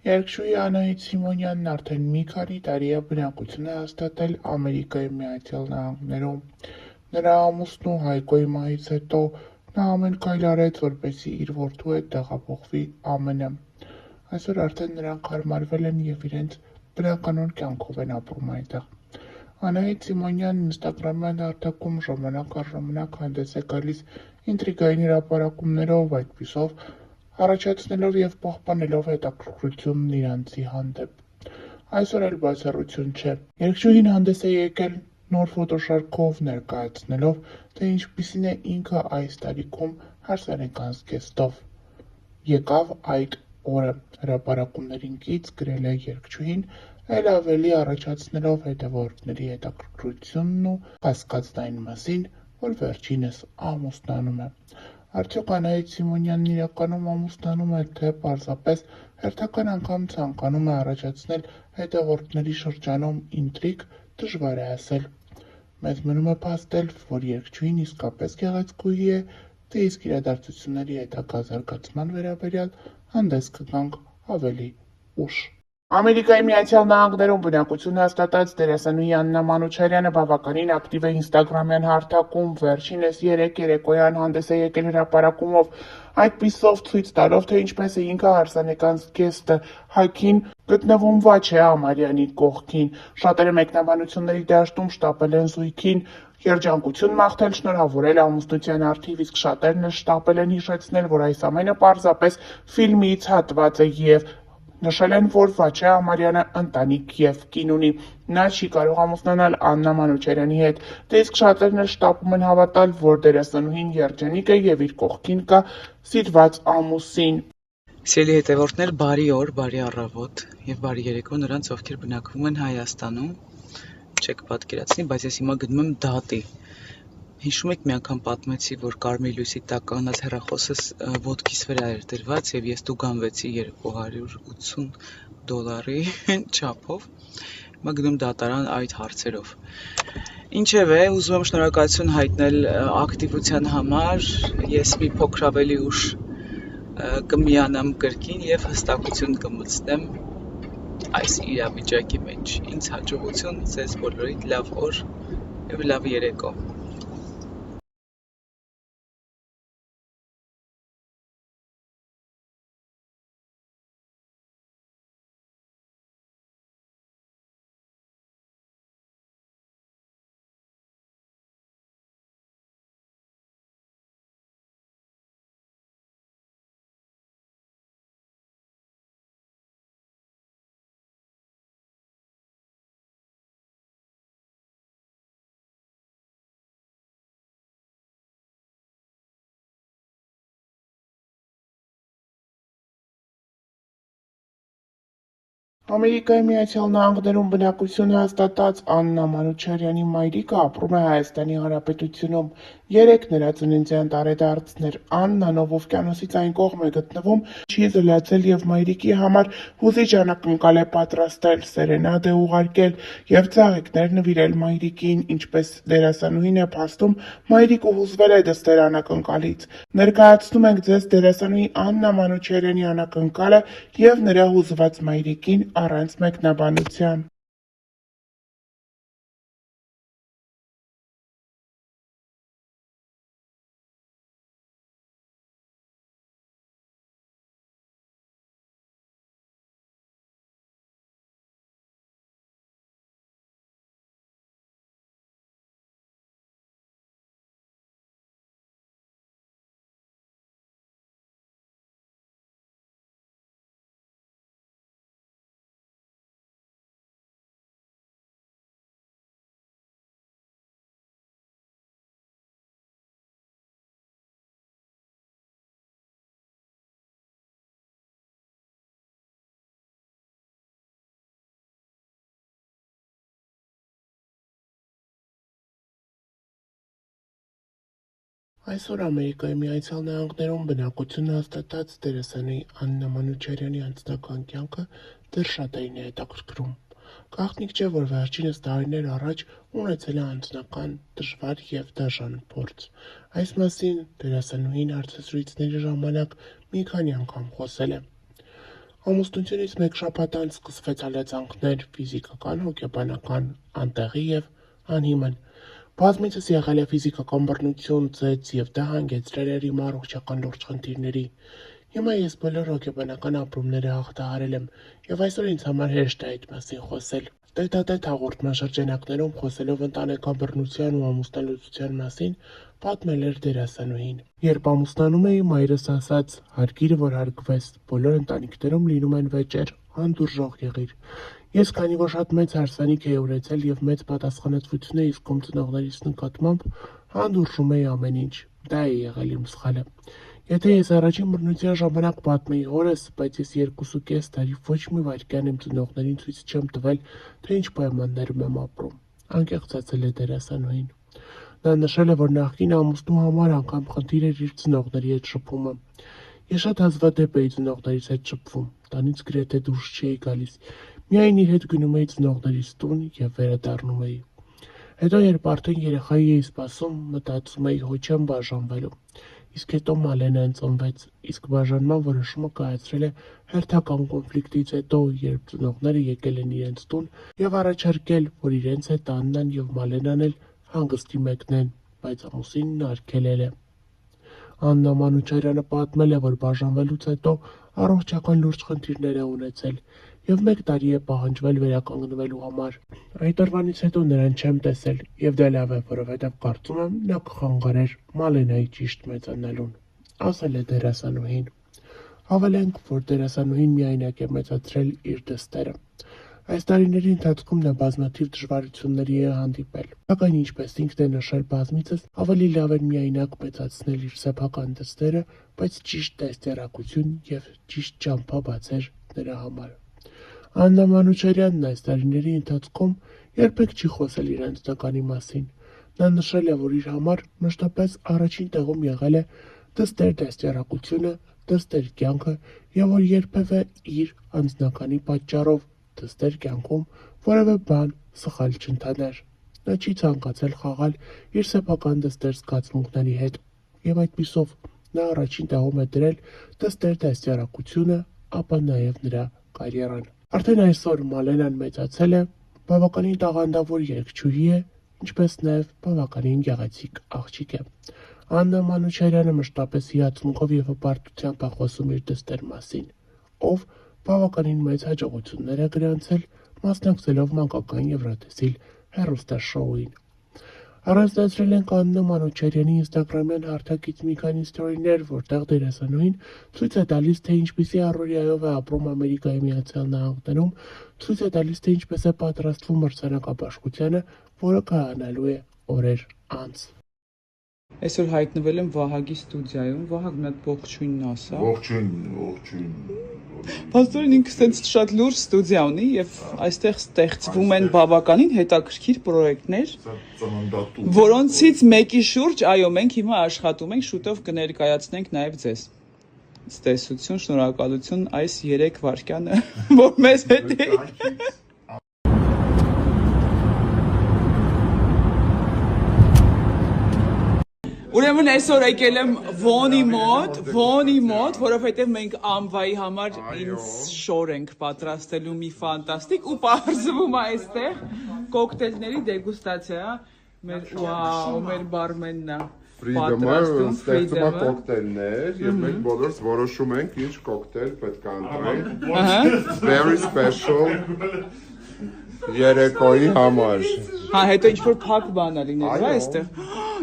Երգչուհի Անահիտ Սիմոնյանն արդեն մի քանի տարի է բնակություն է հաստատել Ամերիկայի Միացյալ Նահանգներում։ Նրա ամուսնու Հայկոյի մահից հետո նա ամեն քայլ արեց, որպեսզի իր որդու հետ տեղափոխվի ԱՄՆ։ Այսօր արդեն նրանք հարմարվել են և իրենց բնականոն կյանքով են ապրում այնտեղ։ Անահիտ Սիմոնյանն ինստագրամյան հարթակում ժամանակ առ ժամանակ հանդես է գալիս ինտրիգային հրապարակումներով, այդպիսով առաջացնելով և պահպանելով հետաքրքրությունն իրանցի հանդեպ։ Այսօր էլ բացառություն չէ։ Երգչուհին հանդես է եկել նոր ֆոտոշարքով, ներկայացնելով, թե ինչպիսին է ինքը այս տարիքում հարսանեկան զգեստով։ Եկավ այդ օրը, հրապարակումներին կից գրել է երգչուհին, էլ ավելի առաջացնելով հետևորդների հետաքրքրությունն ու կասկածն այն մասին, որ վերջինս ամուսնանում է։ Արդյոք Անահիտ Սիմոնյանն իրականում ամուսնանում է, թե պարզապես հերթական անգամ ցանկանում է առաջացնել հետևորդների շրջանում ինտրիգ, դժվար է ասել։ Մեզ մնում է փաստել, որ երգչուհին իսկապես գեղեցկուհի է, թե իսկ իրադարձությունների հետագա զարգացման վերաբերյալ հանդես կգանք ավելի ուշ։ Ամերիկայի Միացյալ Նահանգներում բնակություն հաստատած դերասանուհի Աննա Մանուչարյանը բավականին ակտիվ է ինստագրամյան հարթակում, վերջինս երեկ երեկոյան հանդես է եկել հրապարակումով, այդպիսով ցույց տալով, թե ինչպես է ինքը հարսանեկան զգեստը Հայքին գտնվում Վաչե Ամարյանի կողքին։ Շատերը մեկնաբանությունների դաշտում շտապել են զույգին երջանկություն մաղթել, շնորհավորել ամուսնության առթիվ, իսկ շատերն էլ շտապել են հիշեցնել, որ այս ամենը պարզապես ֆիլմից հատված է և նշել են, որ Վաչե Ամարյանը ընտանիք և կին ունի։ Նա չի կարող ամուսնանալ Աննա Մանուչարյանի հետ, դե իսկ շատերն էլ շտապում են հավատալ, որ դերասանուհին երջանիկ է և իր կողքին կա սիրված ամուսին։ Սիրելի հետևորդներ, բարի օր, բարի առավոտ և բարի երեկո նրանց, ովքեր բնակվում են Հայաստանում, չեք պատկերացնի, բայց ես հիմա գնում եմ դատի։ Հիշում եք, մի անգամ պատմեցի, որ Կարմիր լույսի տակ կանգնած հեռախոսս ոտքիս վրա էր դրված և ես տուգանվեցի $250 չափով։ Հիմա գնում դատարան այդ հարցերով։ Ինչևէ, ուզում եմ շնորհակալություն հայտնել ակտիվության համար, ես մի փոքր ավելի ուշ կմիանամ կրկին և հստակություն կմտցնեմ այս իրավիճակի մեջ։ Ինձ հաջողություն, ձեզ բոլորիդ լավ օր և լավ երեկո։ Ամերիկայի Միացյալ Նահանգներում բնակություն հաստատած Աննա Մանուչարյանի մայրիկը ապրում է Հայաստանի Հանրապետությունում։ Երեկ նրա ծննդյան տարեդարձն էր։ Աննան, ով օվկիանոսից այն կողմ է գտնվում, չի զլացել և մայրիկի համար հուզիչ անակնկալ է պատրաստել, սերենադ է ուղարկել և ծաղիկներ նվիրել մայրիկին։ Ինչպես դերասանուհին է փաստում, մայրիկը հուզվել է դստեր անակնկալից։ Ներկայացնում ենք ձեզ դերասանուհի Աննա Մանուչարյանի անակնկալը և նրա հուզված մայրիկին առանց մեկնաբանության։ Այսօր Ամերիկայի Միացյալ Նահանգներում բնակություն հաստատած դերասանուհի Աննա Մանուչարյանի անձնական կյանքը դեռ շատերին է հետաքրքրում։ Գաղտնիք չէ, որ վերջինս տարիներ առաջ ունեցել է անձնական դժվար և դաժան փորձ։ Այս մասին դերասանուհին հարցազրույցների ժամանակ մի քանի անգամ խոսել է։ Ամուսնությունից մեկ շաբաթ անց սկսվեց հալածանքներ ֆիզիկական, հոգեբանական, անտեղի և անհիմն։ Բազմիցս եղել է ֆիզիկական բռնություն, ծեծ և դա հանգեցրել էր իմ առողջական լուրջ խնդիրների։ Հիմա ես բոլոր հոգեբանական ապրումները հաղթահարել եմ և այսօր ինձ համար հեշտ է այդ մասին խոսել։ Տետ-ա-տետ հաղորդման շրջանակներում խոսելով ընտանեկան բռնության ու ամուսնալուծության մասին պատմել էր դերասանուհին։ Երբ ամուսնանում էի, մայրս ասաց՝ հարգիր, որ հարգվես, բոլոր ընտանիքներում լինում են վեճեր, անդուրժող եղիր։ Ես քանի որ շատ մեծ հարսանիք էի ունեցել և մեծ պատասխանատվություն էի զգում ծնողներիս նկատմամբ, անդուրժում էի ամեն ինչ։ Դա է եղել իմ սխալը։ Եթե ես առաջին բռնության ժամանակ պատմեի հորս, բայց ես 2.5 տարի ոչ մի վայրկյան իմ ծնողներին ցույց չեմ տվել, թե ինչ պայմաններում եմ ապրում, անկեղծացել է դերասանուհին։ Նա նշել է, որ նախկին ամուսնու համար անգամ խնդիր էր իր ծնողների հետ շփումը։ Ես շատ հազվադեպ էի ծնողներիս հետ շփվում, տանից գրեթե դուրս չէի գալիս, միայն իր հետ գնում էի ծնողներիս տուն և վերադառնում էի։ Հետո երբ արդեն երեխայի էի սպասում, մտածում էի՝ հո չեմ բաժանվելու։ Իսկ հետո Մալենան ծնվեց, իսկ բաժանման որոշումը կայացրել է հերթական կոնֆլիկտից հետո, երբ ծնողները եկել են իրենց տուն և առաջարկել, որ իրենց հետ Աննան և Մալենան էլ հանգստի մեկնեն, բայց ամուսինն արգելել է։ Աննա Մանուչարյանը պատմել է, որ բաժանվելուց հետո առողջական լուրջ խնդիրներ է ունեցել և 1 տարի է պահանջվել վերականգնվելու համար։ Այդ օրվանից հետո նրան չեմ տեսել և դա լավ է, որովհետև կարծում եմ նա կխանգարեր Մալենայի ճիշտ մեծանալուն, ասել է դերասանուհին։ Հավելենք, որ դերասանուհին միայնակ է մեծացրել իր դստերը։ Այս տարիների ընթացքում նա բազմաթիվ դժվարությունների է հանդիպել, սակայն ինչպես ինքն է նշել բազմիցս, ավելի լավ էր միայնակ մեծացնել իր սեփական դստերը, բայց ճիշտ դաստիարակություն և ճիշտ ճամփա բացեր նրա համար։ Աննա Մանուչարյանն այս տարիների ընթացքում երբեք չի խոսել իր անձնականի մասին։ Նա նշել է, որ իր համար մշտապես առաջին տեղում եղել է դստեր դաստիարակությունը, դստեր կյանքը և որ երբևէ իր անձնականի պատճառով դստեր կյանքում որևէ բան սխալ չընթանար։ Նա չի ցանկացել խաղալ իր սեփական դստեր զգացմունքների հետ և այդպիսով նա առաջին տեղում է դրել դստեր դաստիարակությունը, ապա նաև նրա կարիերան։ Արդեն այսօր Մալենան մեծացել է, բավականին տաղանդավոր երգչուհի է, ինչպես նաև բավականին գեղեցիկ աղջիկ է։ Աննա Մանուչարյանը մշտապես հիացմունքով և հպարտությամբ է խոսում իր դստեր մասին, ով բավականին մեծ հաջողություններ է գրանցել, մասնակցելով մանկական Եվրատեսիլ հեռուստաշոուին։ Առանձնացրել ենք Աննա Մանուչարյանի ինստագրամյան հարթակից մի քանի ստորիներ, որտեղ դերասանուհին ցույց է տալիս, թե ինչպիսի առօրյայով է ապրում Ամերիկայի Միացյալ Նահանգներում, ցույց է տալիս, թե ինչպես է պատրաստվում մրցանակաբաշխությանը, որը կայանալու է օրեր անց։ Այսօր հայտնվել եմ Վահագի ստուդիայում, Վահագ մի հատ ողջույն ասա։ Ողջույն։ Պաստորին ինքս տենց շատ լուրջ ստուդիա ունի եւ այստեղ ստեղծվում են բավականին հետաքրքիր պրոյեկտներ, որոնցից մեկի շուրջ, այո, մենք հիմա աշխատում ենք, շուտով կներկայացնենք նաեւ ձեզ։ Ցտեսություն, շնորհակալություն այս 3 վայրկյանը, որ մեզ հետ եք։ Ուրեմն այսօր եկել եմ Վոնի մոտ, որովհետև մենք ամվայի համար ինձ շոր ենք պատրաստելու մի ֆանտաստիկ ու պարզվում է այստեղ կոկտեյլների դեգուստացիա, մեր բարմենն է Freedom-ը ստեղծում է կոկտեյլներ և մենք բոլորս որոշում ենք ինչ կոկտեյլ պետք է ընտրենք very special երեկոյի համար։ Հա, հետո ինչ-որ փակ բան է լինելու, այստեղ։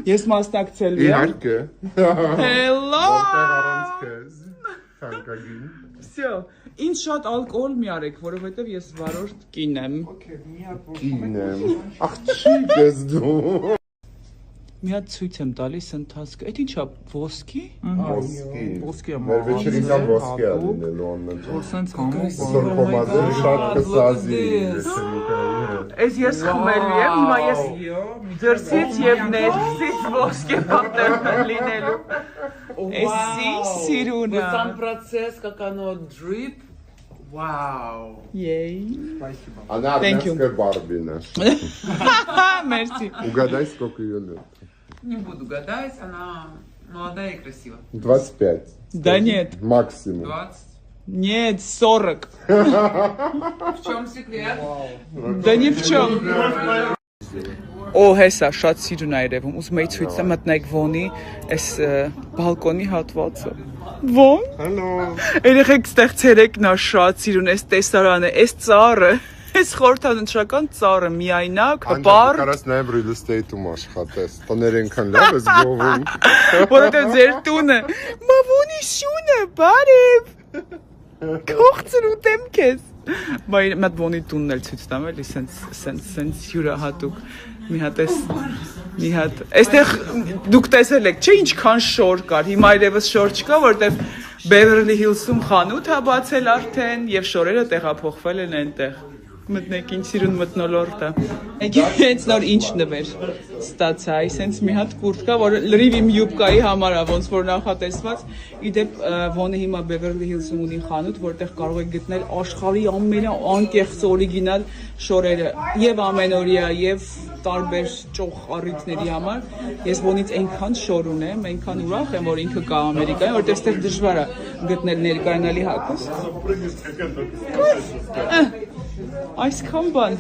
Ես մասնակցելու եմ։ Իհարկե։ Hello։ Որտեղ առանց քեզ, թանկագին։ Всё, ինձ շատ ալկոհոլ մի արեք, որովհետև ես վարորդ կին եմ։ Կին եմ։ Աղջիկս դու։ Մի հատ ցույց եմ տալիս ընթացքը։ Այդ ինչա, ոսկի։ Ոսկի։ Մեր вечерինքան ոսկի է լինելու աննան։ Որ կոմադել շատ կսազի вечерինքային։ Այս ես խմելու եմ, հիմա ես դրսից և ներքսից ոսկի պատերն լինելու։ Էսի սիրունա։ Сам процесс, как оно drip. Вау. Yay. Она армянская Барбина. Мерси. Угадай, сколько ее лет. Не буду гадать, она молодая и красивая. 25. Да нет. Максимум. 20. Нет, 40. В чем секрет? Да ни в чем. Օ, հեսա, շատ սիրուն է երևում, ուզում էի ցույց տամ մտնեք Վոնի, այս բալկոնի հատվածը։ Վոն։ Hello. Երեխեք ստեղ ցերեկ նա շատ սիրուն այս տեսարանը, այս ծառը, այս խորհրդանշական ծառը միայնակ, հպար։ Կարաս նաև real estate-ում աշխատես։ Տները այնքան լավ ես գովում։ Որովհետև ձեր տունը, մա Վոնի շունը, բարև։ Կողցր ուտեմ քեզ։ Բայ մատ Վոնի տունն էլ ցույց տամ էլի, սենց յուրահատուկ։ Մի հատ, այստեղ դուք տեսել եք, չէ՞ ինչքան շոր կար, հիմա այլևս շոր չկա, որտեվ Beverly Hills-ում խանութ է բացել արդեն եւ շորերը տեղափոխվել են այնտեղ։ Մտնեք ինչ սիրուն մտնոլորտ է։ Եկեք հենց նոր ինչ նվեր ստացա, այսենց մի հատ կուրտկա, որ լրիվ իմ յուբկայի համար է, ոնց որ նախատեսված։ Իդեպ Վոնը հիմա Beverly Hills-ում ունի խանութ, որտեղ կարող եք գտնել աշխարհի ամենանկեղծ օրիգինալ շորերը, եւ ամենօրյա, եւ տարբեր ճոխ առիթների համար։ Ես Վոնից այնքան շոր ունեմ, այնքան ուրախ եմ, որ ինքը կա Ամերիկայում, որտեղ այստեղ դժվար է գտնել ներկայանալի հագուստ։ Այսքան բան։